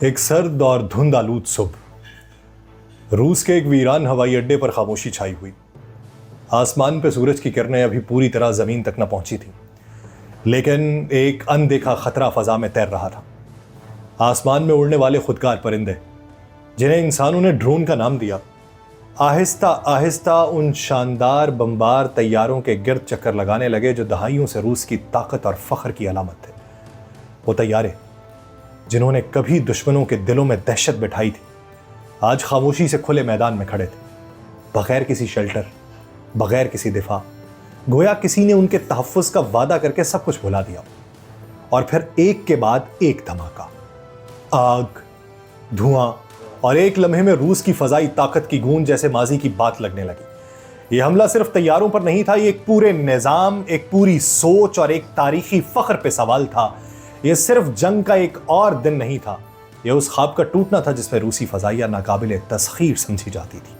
एक सर्द और धुंध आलूद सुबह रूस के एक वीरान हवाई अड्डे पर खामोशी छाई हुई। आसमान पे सूरज की किरणें अभी पूरी तरह जमीन तक न पहुंची थी, लेकिन एक अनदेखा खतरा फजा में तैर रहा था। आसमान में उड़ने वाले खुदकार परिंदे, जिन्हें इंसानों ने ड्रोन का नाम दिया, आहिस्ता आहिस्ता उन शानदार बमबार तैयारों के गिर्द चक्कर लगाने लगे जो दहाइयों से रूस की ताकत और फख्र की अलामत थे। वो तैयारे जिन्होंने कभी दुश्मनों के दिलों में दहशत बिठाई थी, आज खामोशी से खुले मैदान में खड़े थे, बगैर किसी शेल्टर, बगैर किसी दिफा। गोया किसी ने उनके तहफ़्फ़ुज़ का वादा करके सब कुछ भुला दिया। और फिर एक के बाद एक धमाका, आग, धुआं और एक लम्हे में रूस की फजाई ताकत की गूंज जैसे माजी की बात लगने लगी। यह हमला सिर्फ तैयारों पर नहीं था, ये एक पूरे निज़ाम, एक पूरी सोच और एक तारीखी फख्र पे सवाल था। यह सिर्फ जंग का एक और दिन नहीं था, यह उस ख्वाब का टूटना था जिसमें रूसी फजाइया नाकाबिले तस्खीर समझी जाती थी।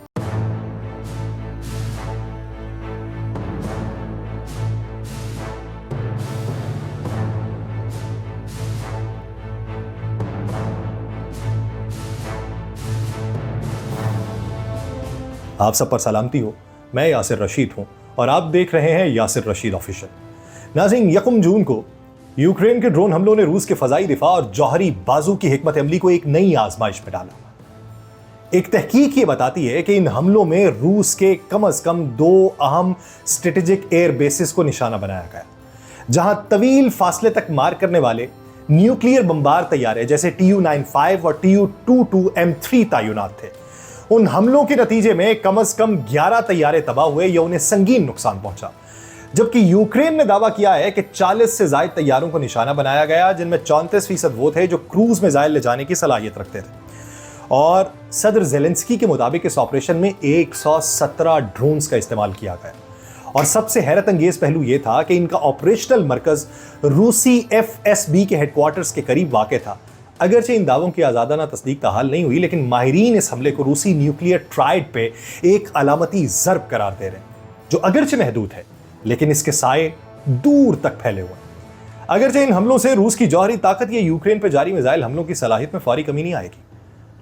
आप सब पर सलामती हो। मैं यासिर रशीद हूं और आप देख रहे हैं यासिर रशीद ऑफिशियल। नाज़रीन, 1 जून को यूक्रेन के ड्रोन हमलों ने रूस के फजाई दिफा और जौहरी बाजू की हिकमत अमली को एक नई आजमाइश में डाला। एक तहकीक ये बताती है कि इन हमलों में रूस के कम से कम 2 अहम स्ट्रेटेजिक एयर बेसिस को निशाना बनाया गया, जहां तवील फासले तक मार करने वाले न्यूक्लियर बमबार तैयारे जैसे Tu-95 और Tu-22M3 तैनात थे। उन हमलों के नतीजे में कम से कम 11 तैयारे तबाह हुए या उन्हें संगीन नुकसान पहुंचा, जबकि यूक्रेन ने दावा किया है कि 40 से ज्यादा तैयारों को निशाना बनाया गया, जिनमें 34% वो थे जो क्रूज मिसाइल ले जाने की सलाहियत रखते थे। और सदर ज़ेलेंस्की के मुताबिक इस ऑपरेशन में 117 ड्रोन्स का इस्तेमाल किया गया। और सबसे हैरत अंगेज पहलू यह था कि इनका ऑपरेशनल मरकज रूसी FSB के हेडक्वार्टर्स के करीब वाक़ था। अगरचे इन दावों की आज़ादाना तस्दीक ताहाल नहीं हुई, लेकिन माहिरीन इस हमले को रूसी न्यूक्लियर ट्राइड पे एक अलामती ज़र्ब करार दे रहे हैं, जो अगरचे महदूद है लेकिन इसके साए दूर तक फैले हुए हैं। अगरचे इन हमलों से रूस की जौहरी ताकत या यूक्रेन पर जारी मिसाइल हमलों की सलाहियत में फौरी कमी नहीं आएगी,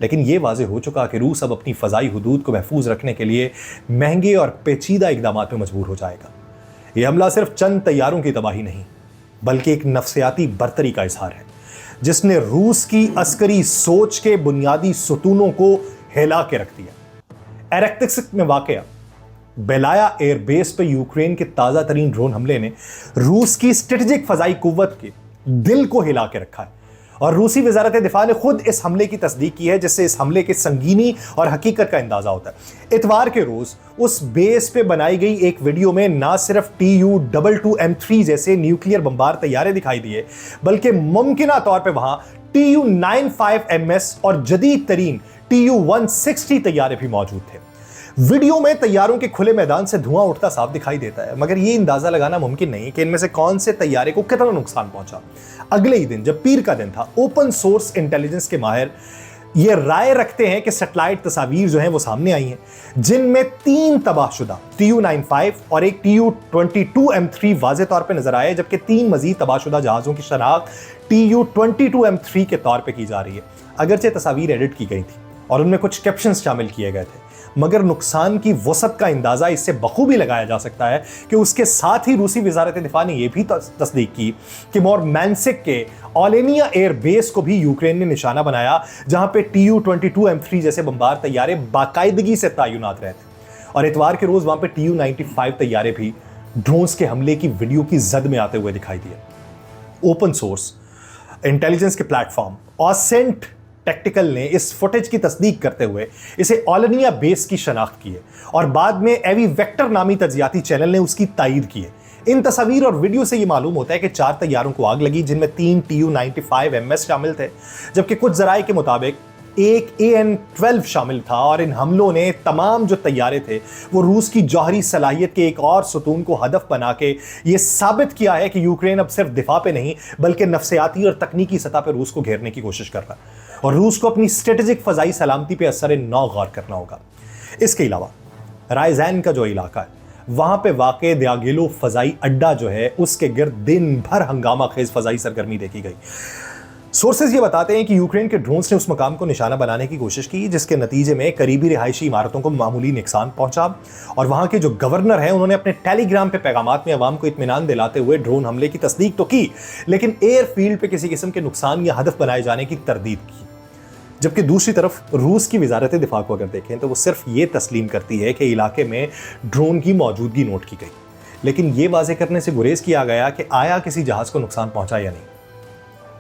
लेकिन यह वाज़ेह हो चुका कि रूस अब अपनी फ़ज़ाई हुदूद को महफूज रखने के लिए महंगे और पेचीदा इक़दाम पर मजबूर हो जाएगा। यह हमला सिर्फ चंद तैयारों की तबाही नहीं, बल्कि एक नफ्सियाती बर्तरी का इजहार है, जिसने रूस की अस्करी सोच के बुनियादी सुतूनों को हिला के रख दिया। एरेक्टिक्स में वाक़या बेलाया एयरबेस पर यूक्रेन के ताज़ा तरीन ड्रोन हमले ने रूस की स्ट्रेटेजिक फजाई कुव्वत के दिल को हिला के रखा है। और रूसी वज़ारत दिफा ने खुद इस हमले की तस्दीक की है, जिससे इस हमले के संगीनी और हकीकत का अंदाजा होता है। इतवार के रोज उस बेस पे बनाई गई एक वीडियो में ना सिर्फ Tu-22M3 जैसे न्यूक्लियर बमबार तैयारे दिखाई दिए, बल्कि मुमकिना तौर पर वहां Tu-95MS और जदीद तरीन Tu-160 तैयारे भी मौजूद थे। वीडियो में तैयारों के खुले मैदान से धुआं उठता साफ दिखाई देता है, मगर यह अंदाजा लगाना मुमकिन नहीं कि इनमें से कौन से तैयारे को कितना नुकसान पहुंचा। अगले ही दिन, जब पीर का दिन था, ओपन सोर्स इंटेलिजेंस के माहिर ये राय रखते हैं कि सैटेलाइट तस्वीर जो हैं वो सामने आई हैं, जिनमें 3 तबाहशुदा Tu-95 और एक Tu-22M3 वाज़े तौर पे नजर आए, जबकि 3 मजीद तबाहशुदा जहाज़ों की शनाख्त Tu-22M3 के तौर पे की जा रही है। अगरचे तस्वीर एडिट की गई थी और उनमें कुछ कैप्शंस शामिल किए गए थे, मगर नुकसान की वसत का अंदाजा इससे बखूबी लगाया जा सकता है कि उसके साथ ही रूसी वज़ारत दिफा ने यह भी तस्दीक की कि मोरमैंसिक के ओलेनिया एयर बेस को भी यूक्रेन ने निशाना बनाया, जहां पे Tu-22M3 जैसे बमबार तैयारे बाकायदगी से तैनात रहे थे। और इतवार के रोज वहां पे Tu-95 तैयारे भी ड्रोन्स के हमले की वीडियो की जद में आते हुए दिखाई दिए। ओपन सोर्स इंटेलिजेंस के प्लेटफॉर्म ऑसेंट टेक्टिकल ने इस फुटेज की तस्दीक करते हुए इसे ओलेनिया बेस की शनाख्त की है, और बाद में एवी वेक्टर नामी तज्जियाती चैनल ने उसकी तायीद की है। इन तस्वीर और वीडियो से यह मालूम होता है कि 4 तैयारों को आग लगी, जिनमें 3 Tu-95MS शामिल थे, जबकि कुछ जराए के मुताबिक एक AN-12 शामिल था। और इन हमलों ने तमाम जो तैयारे थे वो रूस की जौहरी सलाहियत के एक और सुतून को हदफ बना के ये साबित किया है कि यूक्रेन अब सिर्फ दिफा पे नहीं, बल्कि नफ्सियाती और तकनीकी सतह पर रूस को घेरने की कोशिश कर रहा है, और रूस को अपनी स्ट्रेटेजिक फजाई सलामती पे असर नौ गौर करना होगा। इसके अलावा रायजैन का जो इलाका है, वहां पे वाक़े द्यागिलो फजाई अड्डा जो है, उसके गिर्द दिन भर हंगामा खेज फजाई सरगर्मी देखी गई। सोर्सेज ये बताते हैं कि यूक्रेन के ड्रोन्स ने उस मकाम को निशाना बनाने की कोशिश की जिसके नतीजे में करीबी रिहायशी इमारतों को मामूली नुकसान पहुंचा, और वहां के जो गवर्नर हैं उन्होंने अपने टेलीग्राम पे पैगामात में अवाम को इत्मीनान दिलाते हुए ड्रोन हमले की तस्दीक तो की, लेकिन एयरफील्ड पे किसी किस्म के नुकसान या हदफ बनाए जाने की तरदीद की। जबकि दूसरी तरफ रूस की वजारत दिफा को अगर देखें तो वो सिर्फ ये तस्लीम करती है कि इलाके में ड्रोन की मौजूदगी नोट की गई, लेकिन ये वाजे करने से गुरेज किया गया कि आया किसी जहाज को नुकसान पहुंचा या नहीं।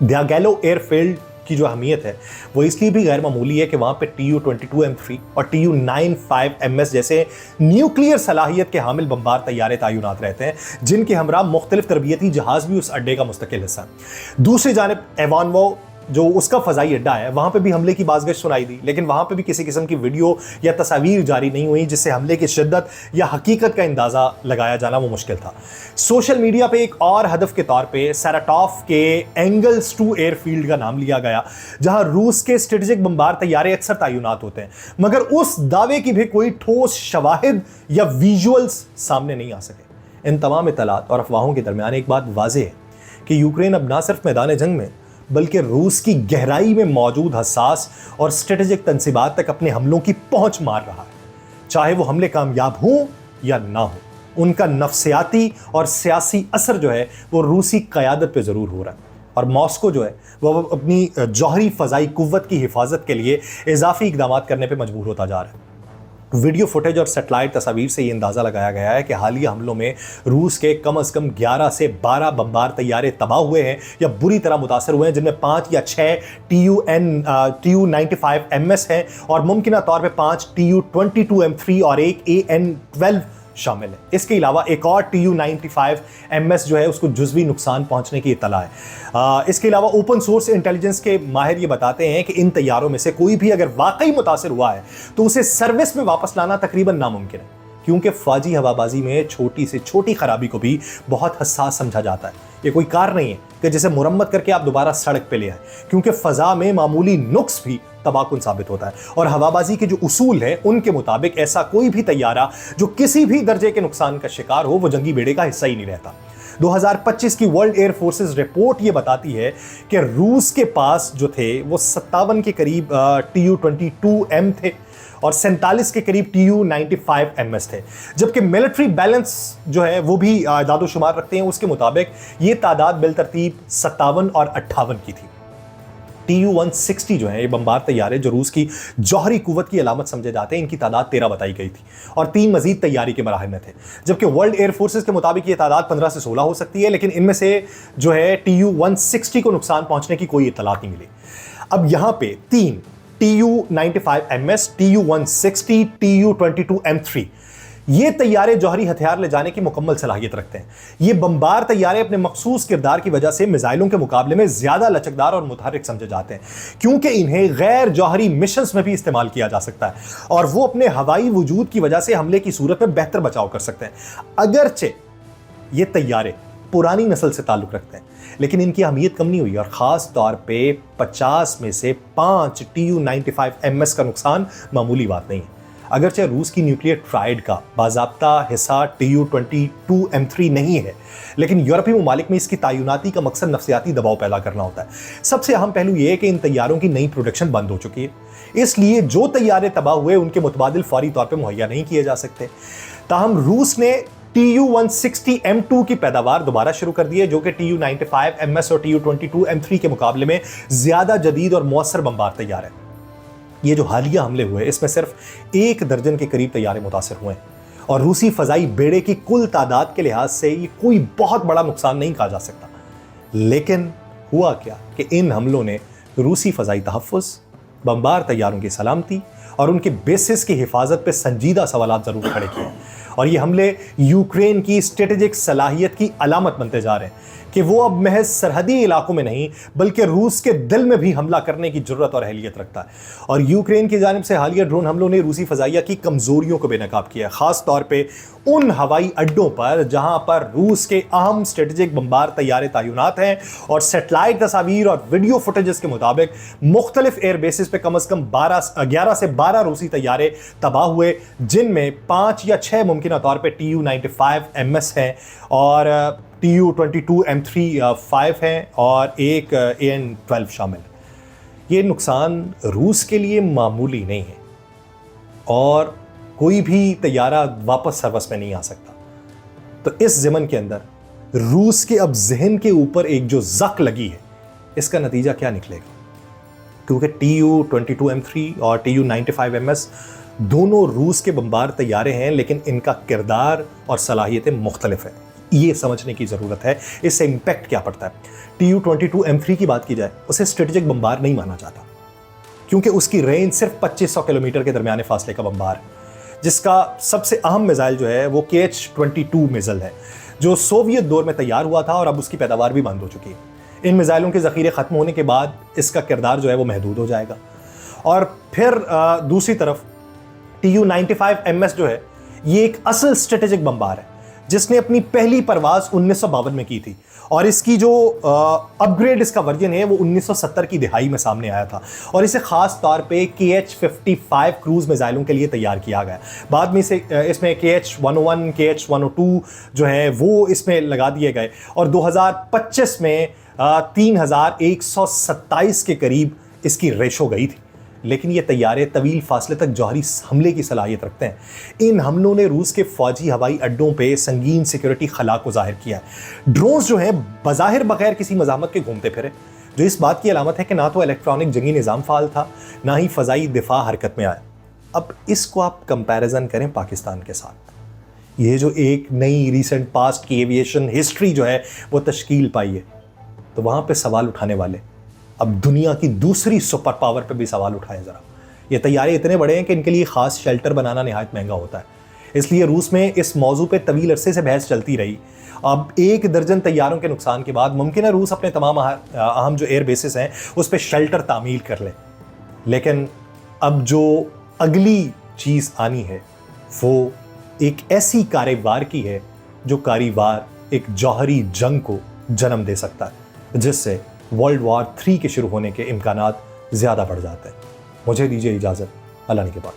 ड्यागेलो एयरफील्ड की जो अहमियत है वो इसलिए भी गैर मामूली है कि वहां पे Tu-22M3 और Tu-95MS जैसे न्यूक्लियर सलाहियत के हामिल बमबार तैयारे तैनात रहते हैं, जिनके हमरा मुख्तलिफ तरबियती जहाज भी उस अड्डे का मुस्तकिल हिस्सा है। दूसरी जानिब एवानवो जो उसका फजाई अड्डा है वहां पे भी हमले की बाज़गश सुनाई दी, लेकिन वहां पे भी किसी किस्म की वीडियो या तस्वीर जारी नहीं हुई जिससे हमले की शिद्दत या हकीकत का अंदाजा लगाया जाना वो मुश्किल था। सोशल मीडिया पे एक और हदफ के तौर पे सैराटॉफ के एंगल्स 2 एयरफील्ड का नाम लिया गया, जहां रूस के स्ट्रेटेजिक बमबार तैयारे अक्सर तैनात होते हैं, मगर उस दावे की भी कोई ठोस शवाहिद या विजुअल्स सामने नहीं आ सके। इन तमाम इतलात और अफवाहों के दरमियान एक बात वाज़ेह है कि यूक्रेन अब ना सिर्फ मैदान जंग में बल्कि रूस की गहराई में मौजूद हसास और स्ट्रेटेजिक तंसीबात तक अपने हमलों की पहुंच मार रहा है। चाहे वो हमले कामयाब हों या ना हो, उनका नफ्सियाती और सियासी असर जो है वो रूसी क़यादत पे ज़रूर हो रहा है, और मॉस्को जो है वो अपनी जौहरी फ़ज़ाई कुव्वत की हिफाजत के लिए इजाफी इक़दाम करने पर मजबूर होता जा रहा है। वीडियो फुटेज और सेटेलाइट तस्वीर से ये अंदाज़ा लगाया गया है कि हालिया हमलों में रूस के कम अज़ कम 11 से 12 बमबार तैयारे तबाह हुए हैं या बुरी तरह मुतासर हुए हैं, जिनमें 5 या 6 Tu-95MS हैं और मुमकिना तौर पे 5 Tu-22M3 और एक AN-12 शामिल है। इसके अलावा एक और Tu-95MS जो है उसको जुज़वी नुकसान पहुंचने की इत्तला है। इसके अलावा ओपन सोर्स इंटेलिजेंस के माहिर ये बताते हैं कि इन तैयारों में से कोई भी अगर वाकई मुतासर हुआ है तो उसे सर्विस में वापस लाना तकरीबन नामुमकिन है, क्योंकि फौजी हवाबाजी में छोटी से छोटी खराबी को भी बहुत हसास समझा जाता है। ये कोई कार नहीं है कि जिसे मुरम्मत करके आप दोबारा सड़क पे ले आए, क्योंकि फ़ज़ा में मामूली नुक्स भी तबाहकुन साबित होता है, और हवाबाजी के जो उसूल हैं उनके मुताबिक ऐसा कोई भी तैयारा जो किसी भी दर्जे के नुकसान का शिकार हो वो जंगी बेड़े का हिस्सा ही नहीं रहता। 2025 की वर्ल्ड एयर फोर्सेस रिपोर्ट ये बताती है कि रूस के पास जो थे वो 57 के करीब Tu-22M थे और 47 के करीब Tu-95MS थे, जबकि मिलिट्री बैलेंस जो है वो भी दादो शुमार रखते हैं, उसके मुताबिक ये तादाद बिलतरतीब 57 और 58 की थी। Tu-160 जो है ये बमबार तैयारे जो रूस की जौहरी कुव्वत की अलामत समझे जाते हैं, इनकी तादाद 13 बताई गई थी और 3 मजीद तैयारी के मराहिल में थे, जबकि वर्ल्ड एयर फोर्सेस के मुताबिक ये तादाद 15 से 16 हो सकती है, लेकिन इनमें से जो है Tu-160 को नुकसान पहुंचने की कोई इत्तलात नहीं मिली। अब यहां पे 3 Tu-95MS, Tu-160, Tu-22M3 ये तैयारे जौहरी हथियार ले जाने की मुकम्मल सलाहियत रखते हैं। ये बमबार तैयारे अपने मखसूस किरदार की वजह से मिसाइलों के मुकाबले में ज्यादा लचकदार और मुतहर्रिक समझे जाते हैं, क्योंकि इन्हें गैर जौहरी मिशंस में भी इस्तेमाल किया जा सकता है और वो अपने हवाई वजूद की वजह से हमले की सूरत में बेहतर बचाव कर सकते हैं। अगरचे ये तैयारे पुरानी नस्ल से ताल्लुक रखते हैं, लेकिन इनकी अहमियत कम नहीं हुई और ख़ास तौर पे 50 में से 5 Tu-95MS का नुकसान मामूली बात नहीं है। अगरचे रूस की न्यूक्लियर ट्राइड का बाज़ाब्ता हिस्सा Tu-22M3 नहीं है, लेकिन यूरोपीय ममालिक में इसकी तैनाती का मकसद नफ्सियाती दबाव पैदा करना होता है। सबसे अहम पहलू यह है कि इन तैयारों की नई प्रोडक्शन बंद हो चुकी है, इसलिए जो तैयारे तबाह हुए उनके मुतबादिल फौरी तौर पर मुहैया नहीं किए जा सकते। ताहम रूस ने Tu-160M2 की पैदावार दोबारा शुरू कर दी है, जो कि Tu-95MS और Tu-22M3 के मुकाबले में ज्यादा जदीद और मौसर बमबार तैयार है। ये जो हालिया हमले हुए इसमें सिर्फ 1 दर्जन के करीब तैयारे मुतासर हुए हैं और रूसी फजाई बेड़े की कुल तादाद के लिहाज से ये कोई बहुत बड़ा नुकसान नहीं कहा जा सकता। लेकिन हुआ क्या कि इन हमलों ने रूसी फजाई तहफ़्फ़ुज़, बमबार तैयारों की सलामती और उनके बेसिस की हिफाजत पर संजीदा सवालात ज़रूर खड़े किए, और ये हमले यूक्रेन की स्ट्रेटेजिक सलाहियत की अलामत बनते जा रहे हैं कि वो अब महज सरहदी इलाकों में नहीं बल्कि रूस के दिल में भी हमला करने की जुर्रत और अहलियत रखता है। और यूक्रेन की जानिब से हालिया ड्रोन हमलों ने रूसी फ़ज़ाइया की कमज़ोरियों को बेनकाब किया, ख़ास तौर पे उन हवाई अड्डों पर जहां पर रूस के अहम स्ट्रेटेजिक बमबार तैयारे तैनात हैं, और सेटेलाइट तस्वीर और वीडियो फुटेजेस के मुताबिक मुख्तलिफ एयर बेसिस पे कम अज़ कम 11 से 12 रूसी तैयारे तबाह हुए, जिनमें 5 या 6 मुमकिन तौर पर Tu-95MS हैं और Tu-22M3-5 हैं और एक AN-12 शामिल है। ये नुकसान रूस के लिए मामूली नहीं है और कोई भी तैयारा वापस सर्विस में नहीं आ सकता। तो इस ज़मन के अंदर रूस के अब जहन के ऊपर एक जो जक लगी है, इसका नतीजा क्या निकलेगा? क्योंकि Tu-22M3 और Tu-95MS दोनों रूस के बमबार तैयारे हैं, लेकिन इनका किरदार और सलाहियतें मुख्तलिफ हैं। ये समझने की ज़रूरत है इससे इम्पैक्ट क्या पड़ता है। Tu-22M3 की बात की जाए, उसे स्ट्रेटेजिक बमबार नहीं माना जाता क्योंकि उसकी रेंज सिर्फ 2500 किलोमीटर के दरमियाने फासले का बमबार, जिसका सबसे अहम मिसाइल जो है वो KH-22 मिसाइल है, जो सोवियत दौर में तैयार हुआ था और अब उसकी पैदावार भी बंद हो चुकी है। इन मिसाइलों के ज़ख़ीरे ख़त्म होने के बाद इसका किरदार जो है वो महदूद हो जाएगा। और फिर दूसरी तरफ Tu-95MS जो है, ये एक असल स्ट्रेटेजिक बमबार है जिसने अपनी पहली परवाज़ 1952 में की थी और इसकी जो अपग्रेड इसका वर्जन है वो 1970 की दिहाई में सामने आया था और इसे ख़ास तौर पे KH-55 क्रूज़ मिसाइलों के लिए तैयार किया गया। बाद में इसमें KH-101, KH-102 जो है वो इसमें लगा दिए गए और 2025 में 3127 के करीब इसकी रेशो गई थी। लेकिन ये तैयारे तवील फासले तक जौहरी हमले की सलाहियत रखते हैं। इन हमलों ने रूस के फौजी हवाई अड्डों पे संगीन सिक्योरिटी खला को जाहिर किया है। ड्रोन्स जो हैं बज़ाहिर बगैर किसी मज़ामत के घूमते फिरे, जो इस बात की अलामत है कि ना तो इलेक्ट्रॉनिक जंगी निज़ाम फ़ाल था, ना ही फ़ज़ाई दिफा हरकत में आया। अब इसको आप कंपैरिजन करें पाकिस्तान के साथ, ये जो एक नई रिसेंट पास्ट की एविएशन हिस्ट्री जो है वो तश्कील पाई है, तो वहाँ पर सवाल उठाने वाले अब दुनिया की दूसरी सुपर पावर पे भी सवाल उठाएं ज़रा। ये तैयारे इतने बड़े हैं कि इनके लिए ख़ास शेल्टर बनाना नहायत महंगा होता है, इसलिए रूस में इस मौजू पे तवील अरसे से बहस चलती रही। अब 1 दर्जन तैयारों के नुकसान के बाद मुमकिन है रूस अपने तमाम अहम जो एयर बेसिस हैं उस पर शेल्टर तामील कर ले। लेकिन अब जो अगली चीज़ आनी है वो एक ऐसी कारीवार की है जो कारीवार एक जौहरी जंग को जन्म दे सकता है, जिससे वर्ल्ड वॉर 3 के शुरू होने के इम्कानात ज़्यादा बढ़ जाते हैं। मुझे दीजिए इजाज़त, अल्लाह ने के बाद।